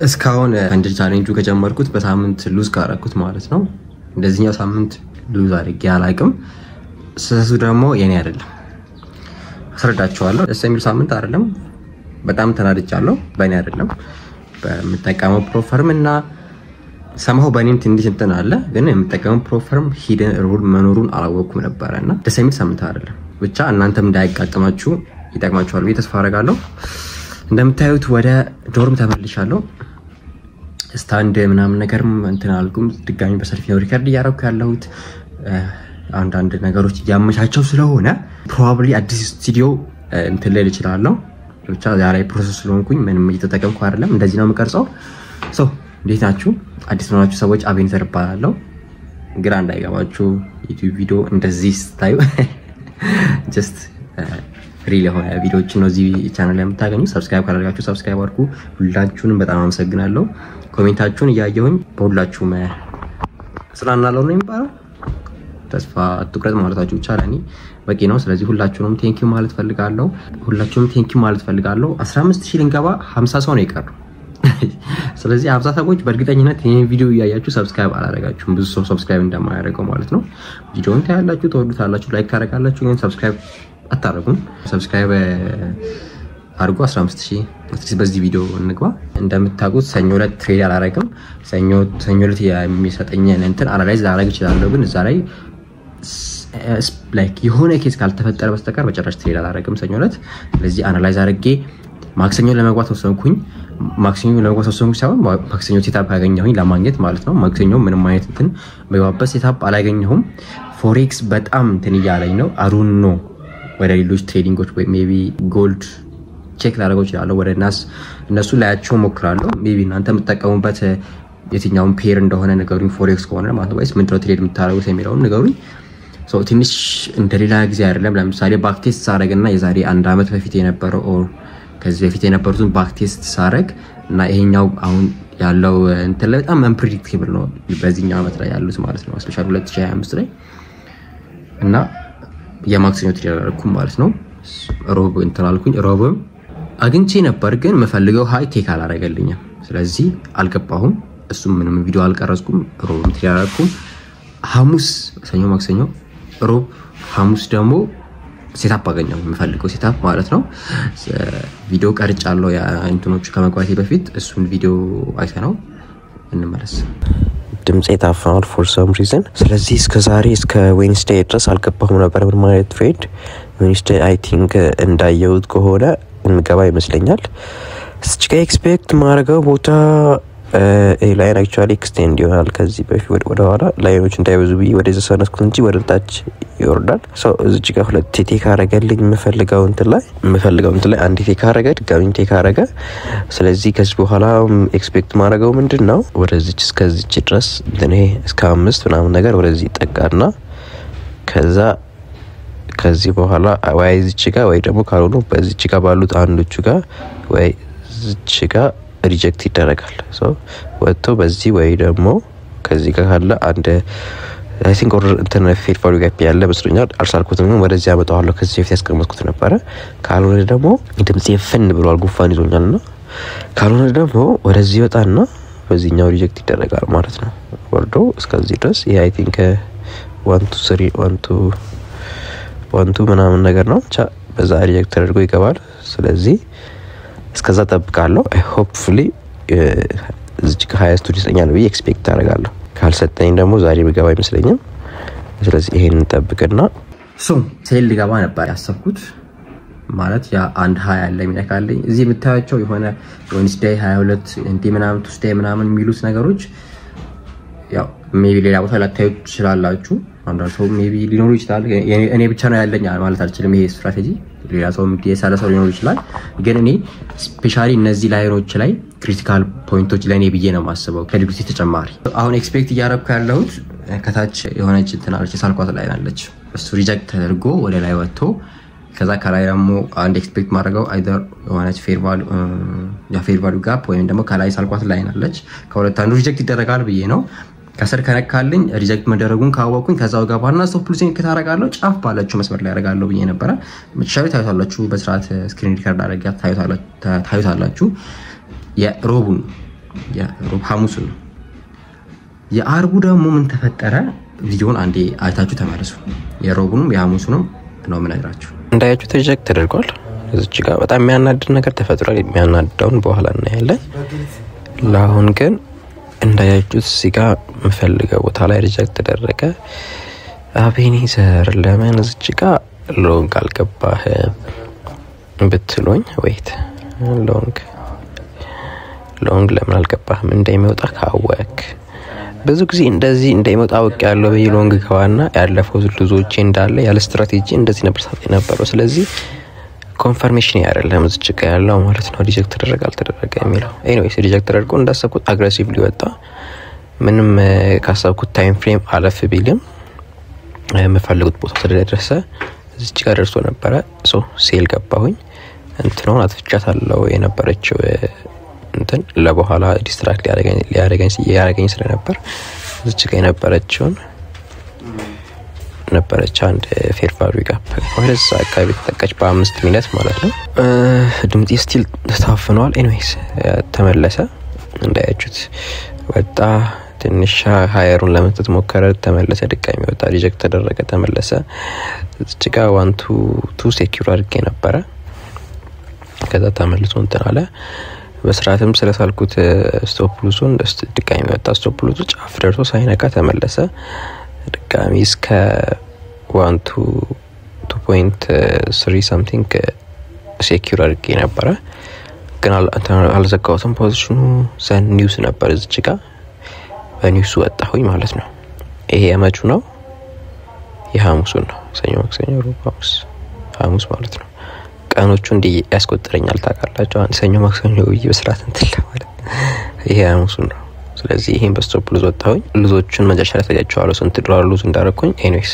እስካሁን አንድ ቻሌንጁ ከጀመርኩት በሳምንት ሉዝ ካረኩት ማለት ነው። እንደዚህኛው ሳምንት ሉዝ አድርጌ አላቅም። ስሱ ደግሞ የኔ አይደለም። አስረዳችኋለሁ። ደስ የሚል ሳምንት አይደለም። በጣም ተናድቻለሁ። በእኔ አይደለም። በምጠቀመው ፕሮፈርም እና ሰማው በእኔም ትንሽ እንትን አለ፣ ግን የምጠቀመው ፕሮፈርም ሂደን ሩል መኖሩን አላወቅኩም ነበርና ደስ የሚል ሳምንት አይደለም። ብቻ እናንተም እንዳይቃጠማችሁ ይጠቅማችኋል ብዬ ተስፋ አደርጋለሁ። እንደምታዩት ወደ ዶርም ተመልሻለሁ። ስታንድ ምናምን ነገርም እንትን አልኩም። ድጋሚ በሰልፍ ነው ሪከርድ እያደረኩ ያለሁት። አንዳንድ ነገሮች እያመቻቸው ስለሆነ ፕሮባብሊ አዲስ ስቱዲዮ እንትን ላይ ልችላለሁ። ብቻ ዛሬ ፕሮሰስ ስለሆንኩኝ ምንም እየተጠቀምኩ አይደለም። እንደዚህ ነው የምቀርጸው። ሶ እንዴት ናችሁ? አዲስ ናችሁ ሰዎች? አቤኔዘር እባላለሁ። ግራ እንዳይገባችሁ ዩቲዩብ ቪዲዮ እንደዚህ ስታዩ ጀስት ሪል የሆነ ቪዲዮዎችን ነው እዚህ ቻናል ላይ የምታገኙ። ሰብስክራይብ ካላደረጋችሁ ሰብስክራይብ አድርጉ። ሁላችሁንም በጣም አመሰግናለሁ። ኮሜንታችሁን እያየሁኝ በሁላችሁም ስላናለው ነው የሚባለው ተስፋ አትቁረጥ ማለታችሁ ብቻ ለኔ በቂ ነው። ስለዚህ ሁላችሁንም ቴንኪው ማለት ፈልጋለሁ። 15000 ልንገባ 50 ሰው ነው የቀረው። ስለዚህ 50 ሰዎች በእርግጠኝነት ይሄን ቪዲዮ እያያችሁ ሰብስክራይብ አላደረጋችሁም። ብዙ ሰው ሰብስክራይብ እንደማያደርገው ማለት ነው። ቪዲዮውን ታያላችሁ፣ ተወዱታላችሁ፣ ላይክ ታደርጋላችሁ፣ ግን ሰብስክራይብ አታረጉም። ሰብስክራይብ አድርጉ። 15000 በዚህ ቪዲዮ እንግባ። እንደምታውቁት ሰኞ ዕለት ትሬድ አላረግም። ሰኞ ዕለት የሚሰጠኝን እንትን አናላይዝ ላደርግ እችላለሁ፣ ግን እዛ ላይ ላይክ የሆነ ኬስ ካልተፈጠረ በስተቀር በጭራሽ ትሬድ አላረግም ሰኞ ዕለት። ስለዚህ አናላይዝ አድርጌ ማክሰኞ ለመግባት ወሰንኩኝ። ማክሰኞ ለመግባት ወሰንኩኝ ሳይሆን ማክሰኞ ሴታፕ ያገኘሁኝ ለማግኘት ማለት ነው። ማክሰኞ ምንም አይነት እንትን መግባበት ሴታፕ አላገኘሁም። ፎሬክስ በጣም እንትን እያለኝ ነው። አሩን ነው ወደ ሌሎች ትሬዲንጎች ወይ ሜቢ ጎልድ ቼክ ላደርገው እችላለሁ። ወደ እነሱ ላያቸው ሞክራለሁ። ሜቢ እናንተ የምትጠቀሙበት የትኛውን ፔር እንደሆነ ነገሩኝ። ፎሬክስ ከሆነ ማለት ነው ወይስ ምንድነው ትሬድ የምታደርጉት የሚለውን ነገሩኝ። ሶ ትንሽ እንደሌላ ጊዜ አይደለም። ለምሳሌ ባክቴስት ሳረግና የዛሬ 1 አመት በፊት የነበረው ኦር ከዚህ በፊት የነበሩትን ባክቴስት ሳረግ እና ይሄኛው አሁን ያለው እንትን ላይ በጣም አንፕሬዲክቴብል ነው በዚህኛው አመት ላይ ያሉት ማለት ነው። ስፔሻሊ 2025 ላይ እና የማክሰኞ ትሬድ አደረኩኝ ማለት ነው። ሮብ እንትን አልኩኝ። ሮብም አግኝቼ ነበር፣ ግን መፈልገው ሃይ ቴክ አላረገልኝም። ስለዚህ አልገባሁም። እሱም ምንም ቪዲዮ አልቀረጽኩም። ሮብም ትሬድ አደረኩኝ። ሐሙስ፣ ሰኞ፣ ማክሰኞ፣ ሮብ፣ ሐሙስ ደግሞ ሴታፕ አገኘው የምፈልገው ሴታፕ ማለት ነው። ቪዲዮ ቀርጫለሁ እንትኖቹ ከመግባቴ በፊት። እሱን ቪዲዮ አይተነው እንመለስ። ድምጼ ታፍኗል for some reason። ስለዚህ እስከ ዛሬ እስከ ዌድነስዴይ ድረስ አልገባሁም ነበር ምን ማለት ትሬድ። ዌድነስዴይ አይ ቲንክ እንዳየሁት ከሆነ እንገባ ይመስለኛል። እስኪ ኤክስፔክት ማድረገው ቦታ ላይን አክቹአሊ ኤክስቴንድ ይሆናል። ከዚህ በፊት ወደ ኋላ ላይኖች እንዳይበዙ ብዬ ወደዛ ሰነስኩት እንጂ ወደ ታች ይወርዳል። ሶ እዚህ ጋር ሁለት ቴክ አረገልኝ። የምፈልገው እንትን ላይ አንድ ቴክ አረገ፣ ድጋሚ ቴክ አረገ። ስለዚህ ከዚህ በኋላ ኤክስፔክት ማድረገው ምንድነው ወደዚህ እስከዚህ ድረስ እንትን እስከ 5 ምናምን ነገር ወደዚህ ጠጋና ከዛ ከዚህ በኋላ ወይ እዚህ ጋር ወይ ደግሞ ካልሆነ በዚህ ጋር ባሉት አንዶቹ ጋር ወይ እዚህ ጋር ሪጀክት ይደረጋል። ሶ ወጥቶ በዚህ ወይ ደግሞ ከዚህ ጋር ካለ አንድ አይ ቲንክ ኦር እንትን ፌድ ቫልዩ ጋፕ ያለ መስሎኛል። አልሳልኩትም፣ ወደዚህ አመጣዋለሁ። ከዚህ በፊት ያስቀመጥኩት ነበር። ካልሆነ ደግሞ ድምጽ ፍን ብሏል፣ ጉፋን ይዞኛልና ካልሆነ ደግሞ ወደዚህ ወጣና በዚህኛው ሪጀክት ይደረጋል ማለት ነው። ወርዶ እስከዚህ ድረስ ይሄ አይ ቲንክ 1 2 3 1 2 ምናምን ነገር ነው። ብቻ በዛ ሪጀክት ተደርጎ ይገባል። ስለዚህ እስከዛ ጠብቃለሁ። ሆፕፉሊ እዚህ ጋር 20 ስቱዲዮ ይሰኛል ብዬ ኤክስፔክት አደርጋለሁ። ካልሰጠኝ ደግሞ ዛሬ ብገባ አይመስለኝም። ስለዚህ ይሄንን ጠብቅና ሴል ልገባ ነበር ያሰብኩት። ማለት ያ 120 ያለ የሚነካልኝ እዚህ የምታያቸው የሆነ ዌድነስዴይ 22 እንዴ ምናምን ቱስዴይ ምናምን የሚሉት ነገሮች ያው ሜቢ ሌላ ቦታ ላታዩት ትችላላችሁ። አንዳንድ ሰው ሜቢ ሊኖሩ ይችላል። እኔ ብቻ ነው ያለኝ ማለት አልችልም። ይሄ ስትራቴጂ ሌላ ሰው የሳለ ሰው ሊኖር ይችላል። ግን እኔ ስፔሻሊ እነዚህ ላይኖች ላይ ክሪቲካል ፖይንቶች ለኔ ብዬ ነው ማስበው ከሊኩዊዲቲ ተጨማሪ። አሁን ኤክስፔክት እያደረኩ ያለሁት ከታች የሆነች እንትን አለች፣ ሳልኳት ላይ አለች። እሱ ሪጀክት ተደርጎ ወደ ላይ ወጥቶ ከዛ ከላይ ደግሞ አንድ ኤክስፔክት ማድረገው አይደር የሆነች ፌር ቫልዩ ጋፕ ወይም ደግሞ ከላይ ሳልኳት ላይ አለች። ከሁለት አንዱ ሪጀክት ይደረጋል ብዬ ነው። ከስር ከነካልኝ ሪጀክት መደረጉን ካወቅኩኝ ከዛው ጋባና ስቶፕ ሉዚንግ ከታረጋለሁ ጫፍ ባለችው መስመር ላይ ያረጋለሁ ብዬ ነበር። መቻቻው ታዩታላችሁ። በስርዓት ስክሪን ሪከርድ አድርጌ ታዩታላችሁ። የሮቡን የሮብ ሐሙስ ነው። የአርቡ ደግሞ ምን ተፈጠረ? ቪዲዮውን አንዴ አይታችሁ ተመለሱ። የሮቡንም የሐሙሱንም ነው የምነግራችሁ። እንዳያችሁ ሪጀክት ተደርጓል። እዚህ ጋር በጣም የሚያናድድ ነገር ተፈጥሯል። የሚያናድደውን በኋላ እናያለን። ለአሁን ግን እንዳያችሁት እዚህ ጋር የምፈልገው ቦታ ላይ ሪጀክት ተደረገ። አቤኔዘር ለምን እዚህ ጋር ሎንግ አልገባህም ብትሉኝ፣ ዌይት ሎንግ ለምን አልገባህም እንደሚወጣ ካወክ ብዙ ጊዜ እንደዚህ እንደሚወጣ አውቅ ያለው በሎንግ ከዋና ያለፈው ልዞቼ እንዳለ ያለ ስትራቴጂ እንደዚህ ነበር ሳት የነበረው። ስለዚህ ኮንፈርሜሽን ያደረለም እዚህ ጋር ያለው ማለት ነው ሪጀክት ተደረገ አልተደረገ የሚለው። ኤኒዌይስ ሪጀክት ተደርጎ እንዳሰብኩት አግሬሲቭሊ ወጣ። ምንም ካሰብኩት ታይም ፍሬም አለፍ ቢልም የምፈልጉት ቦታ ስለደረሰ እዚህ ጋር ደርሶ ነበረ። ሶ ሴል ገባሁኝ። እንትኑን አጥፍቻታለሁ የነበረችው እንትን ለበኋላ ዲስትራክት ያደረገኝ ስለነበር እዚህ ጋር የነበረችውን ነበረች አንድ ፌር ቫልዩ ጋፕ ወደዛ አካባቢ ተጠቃች በ5 ሚኒት ማለት ነው። ድምጤ ስቲል ተታፍኗል። ኤኒዌይስ ተመለሰ። እንዳያችሁት ወጣ። ትንሽ ሃየሩን ለመጥተት ሞከረ፣ ተመለሰ። ድጋሚ ወጣ፣ ሪጀክት ተደረገ፣ ተመለሰ። እዚህ ጋር 1 2 2 ሴኩር አድርጌ ነበረ። ከዛ ተመልሶ እንትን አለ። በስርዓትም ስለሳልኩት ስቶፕ ሉሱን ድጋሚ ወጣ። ስቶፕ ሉሱ ጫፍ ደርሶ ሳይነካ ተመለሰ። ድጋሚ እስከ 1 2.3 something ሴኩር አድርጌ ነበረ፣ ግን አልዘጋሁትም ፖዚሽኑ። ዘን ኒውስ ነበር እዚህ ጋር በኒውሱ ወጣሁኝ ማለት ነው። ይሄ የመቹ ነው? የሐሙሱን ነው። ሰኞ ማክሰኞ ሮብ ሐሙስ ማለት ነው። ቀኖቹ እንዲ ያስቆጥረኛል ታውቃላችሁ። አንድ ሰኞ ማክሰኞ በስርዓት እንትን ማለት ይሄ ሐሙሱን ነው። ስለዚህ ይሄን በስቶፕ ሉዝ ወጣሁኝ። ሉዞቹን መጨረሻ ላይ ታያችኋለሁ ስንት ዶላር ሉዝ እንዳደረኩኝ። ኤኒዌይስ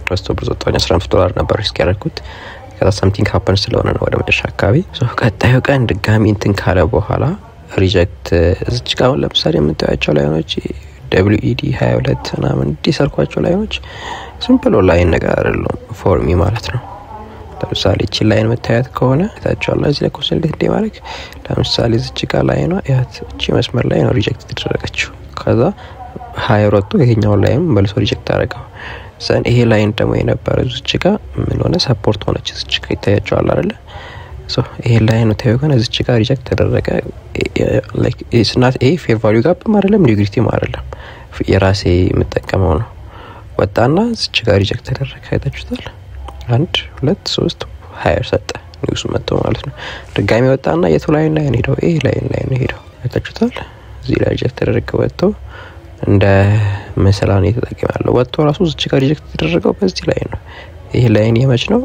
በስቶፕ ሉዝ ወጣሁኝ። $15 ነበር ሪስክ ያደረኩት። ከዛ something happen ስለሆነ ነው ወደ መጨረሻ አካባቢ። ቀጣዩ ቀን ድጋሚ እንትን ካለ በኋላ ሪጀክት እዚህ ጋር ለምሳሌ የምታያቸው ላይኖች WED 22 ምናምን ዲሰርኳቸው ላይኖች ሲምፕል ላይን ነገር አይደለም ፎር ሚ ማለት ነው። ለምሳሌ እቺ ላይን መታየት ከሆነ ታቻላ እዚህ ላይ ኮንሰልት እንደማረክ ለምሳሌ እዚህ ጋር ላይኗ ያት እቺ መስመር ላይ ነው ሪጀክት ተደረገችው። ከዛ ሃይሮቱ ይሄኛው ላይም መልሶ ሪጀክት አደረገው። ዘን ይሄ ላይን ደግሞ የነበረው እዚህ ጋር ምን ሆነ ሰፖርት ሆነች። እዚህ ጋር ይታያቸዋል አይደል? ሶ ይሄ ላይን ነው ታየው። እዚህ ጋር ሪጀክት ተደረገ። ላይክ ኢትስ ናት ኤ ፌር ቫልዩ ጋፕ አይደለም፣ ኔጌቲቭ አይደለም፣ የራሴ የምጠቀመው ነው። ወጣና እዚህ ጋር ሪጀክት ተደረገ። አይታችሁታል? 1 2 3 ሃየር ሰጠ ኒውስ መጥቶ ማለት ነው። ድጋሚ ወጣና የቱ ላይን ላይ ነው ሄደው? ኤ ላይን ላይ ነው ሄደው። አይታችሁታል? እዚህ ላይ ሪጀክት ተደረገ ወጥቶ እንደ መሰላን የተጠቀመው ወጥቶ ራሱ እዚህ ጋር ሪጀክት ተደረገው በዚህ ላይ ነው። ይሄ ላይን የመች ነው?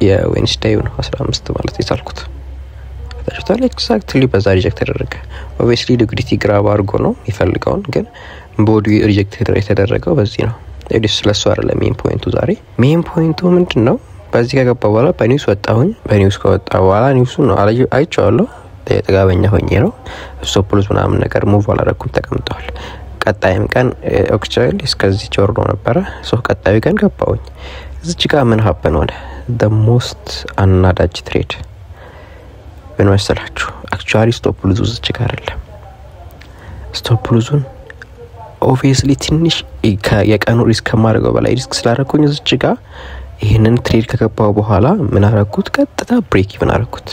የዌንስዴይ ነው 15 ማለት የሳልኩት። ታችሁታል? ኤግዛክትሊ በዛ ሪጀክት ተደረገ። ኦብቪየስሊ ሊኩዊዲቲ ግራብ አድርጎ ነው የሚፈልገውን፣ ግን ቦዲ ሪጀክት የተደረገው በዚህ ነው። ኤዲስ ስለሱ አይደለም ሜን ፖይንቱ። ዛሬ ሜን ፖይንቱ ምንድነው? በዚህ ከገባ በኋላ በኒውስ ወጣሁኝ። በኒውስ ከወጣ በኋላ ኒውሱ ነው አይቼዋለሁ። ተጋበኛ ሆኜ ነው ስቶፕ ሉዝ ምናምን ነገር ሙቭ አላደረኩም፣ ተቀምጠዋል። ቀጣይም ቀን ኦክቹዋሊ እስከዚህ ጆርዶ ነበረ። ቀጣዩ ቀን ገባሁኝ። እዚህ ጋር ምን ሀፕን ሆነ? the most አናዳጅ ትሬድ ምን መሰላችሁ? አክቹአሊ ስቶፕ ሉዝ እዚህ ጋር አይደለም። ስቶፕ ሉዙን ኦብቪየስሊ ትንሽ የቀኑ ሪስክ ከማድረገው በላይ ሪስክ ስላደረኩኝ እዚህ ጋር ይሄንን ትሬድ ከገባው በኋላ ምን አደረኩት? ቀጥታ ብሬክ ኢቭን አደረኩት።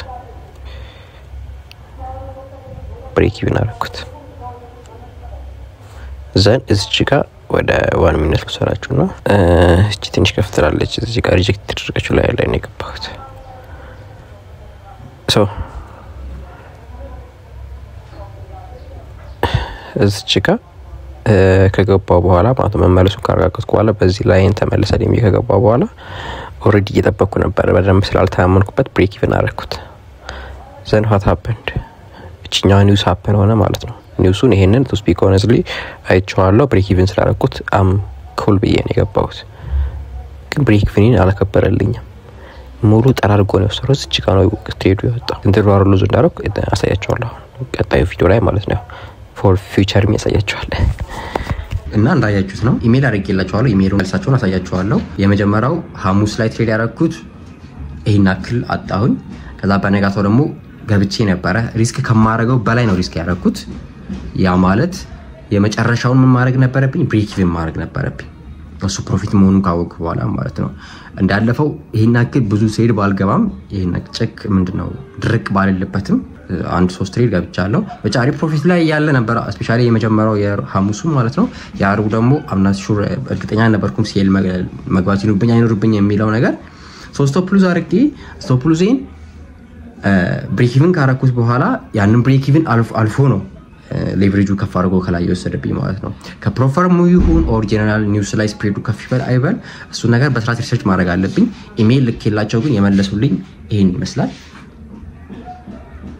ዘን እዚህ ጋር ወደ 1 ሚኒት ልሰራችሁና እቺ ትንሽ ከፍትራለች። እዚህ ጋር ሪጀክት ተደረገችው ላይ ነው የገባሁት። ሶ እዚህ ጋር ከገባው በኋላ ማለት መመለሱን ካረጋገጥኩ በኋላ በዚህ ላይን ተመለሰ። ደም ከገባው በኋላ ኦሬዲ እየጠበቅኩ ነበር። በደንብ ስላልተማመንኩበት ብሬክ ኢቭን አደረኩት። ዘን what happened? እቺኛው ኒውስ ሀፕን ሆነ ማለት ነው። ኒውሱን ይሄንን to speak honestly አይቼዋለሁ። ብሬክ ኢቭን ስላደረኩት ኩል ብዬ ነው የገባሁት። ግን ብሬክ ኢቭንን አላከበረልኝም። ሙሉ ጠራርጎ ነው ሰሩ። እዚህ ጋር ነው ትሬዱ ያወጣው። ኢንተርቫል ሉዝ እንዳደረኩ አሳያችኋለሁ ቀጣዩ ቪዲዮ ላይ ማለት ነው። ፎር ፊውቸር የሚያሳያችኋለሁ እና እንዳያችሁት ነው። ኢሜል አድርጌላችኋለሁ። ኢሜሉን መልሳችሁን አሳያችኋለሁ። የመጀመሪያው ሐሙስ ላይ ትሬድ ያደረኩት ይሄን አክል አጣሁኝ። ከዛ በነጋታው ደግሞ ገብቼ ነበረ። ሪስክ ከማረገው በላይ ነው ሪስክ ያደረኩት። ያ ማለት የመጨረሻውን ምን ማድረግ ነበረብኝ ብሬክ ኢቭን ማድረግ ነበረብኝ እሱ ፕሮፊት መሆኑን ካወቅኩ በኋላ ማለት ነው እንዳለፈው ይሄን አክል ብዙ ትሬድ ባልገባም ይሄን ጨክ ምንድነው ድርቅ ባልልበትም አንድ 3 ትሬድ ገብቻለሁ በጫሪ ፕሮፊት ላይ ያለ ነበር ስፔሻሊ የመጀመሪያው የሐሙሱ ማለት ነው ያርቡ ደግሞ አምናት ሹር እርግጠኛ ነበርኩም ሲል መግባት ይኑብኝ አይኖርብኝ የሚለው ነገር ስቶፕ ሉዝ አርጌ ስቶፕ ሉዝን ብሬክ ኢቭን ካረኩት በኋላ ያንን ብሬክ ኢቭን አልፎ ነው ሌቨሬጁ ከፍ አድርጎ ከላይ ይወሰደብኝ ማለት ነው ከፕሮፈርሙ ይሁን ኦር ጀነራል ኒውስ ላይ ስፕሬዱ ከፍ ይበል አይበል እሱ ነገር በስራት ሪሰርች ማድረግ አለብኝ ኢሜል ልክላቸው ግን የመለሱልኝ ይሄን ይመስላል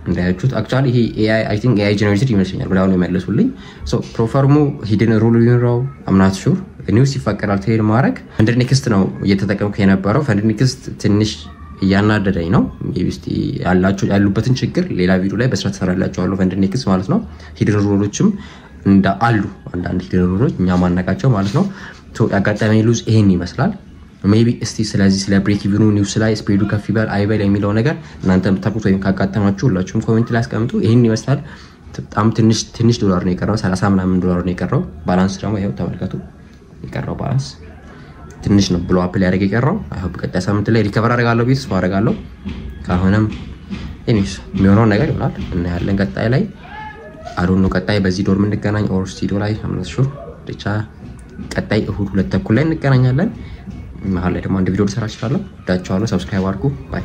እንዳያችሁት አክቹአሊ ይሄ AI አይ ቲንክ AI ጀነሬትድ ይመስለኛል ብላው ነው የመለሱልኝ ሶ ፕሮፈርሙ ሂድን ሩል ይኖረው አምናት ሹር ኒውስ ይፈቀዳል ትሬድ ማድረግ ፈንድ ኔክስት ነው እየተጠቀምኩ የነበረው ፈንድ ኔክስት ትንሽ ያናደደኝ ነው ዩስቲ ያሉበትን ችግር ሌላ ቪዲዮ ላይ በስራት ተሰራላችኋለሁ ፈንድ ኔክስት ማለት ነው ሂድን ሩሎችም እንደ አሉ አንዳንድ ሂድን ሩሎች እኛ ማናቃቸው ማለት ነው ሶ ያጋጠመኝ ሉዝ ይሄን ይመስላል ሜቢ እስቲ ስለዚህ ስለ ብሬክ ኢቭኑ ኒውስ ላይ ስፕሬዱ ከፍ ይበል አይበል የሚለው ነገር እናንተም ታቁት ወይም ካጋጠማችሁ ሁላችሁም ኮሜንት ላይ አስቀምጡ ይሄን ይመስላል በጣም ትንሽ ዶላር ነው የቀረው 30 ምናምን ዶላር ነው የቀረው ባላንስ ደግሞ ይሄው ተመልከቱ የቀረው ባላንስ ትንሽ ነው ብሎ አፕል ያደርግ የቀረው አይ ሆፕ ቀጣይ ሳምንት ላይ ሪከቨር አደርጋለሁ ቢስ አደርጋለሁ ካሁንም እኔስ የሚሆነው ነገር ይሆናል እና ያለን ቀጣይ ላይ አሩን ነው ቀጣይ በዚህ ዶር ምን እንገናኝ ኦር ስቱዲዮ ላይ አምናት ሹር ብቻ ቀጣይ እሁድ 2 ተኩል ላይ እንገናኛለን መሀል ላይ ደግሞ አንድ ቪዲዮ ልሰራ እችላለሁ ዳቻዋለሁ ሰብስክራይብ አድርጉ ባይ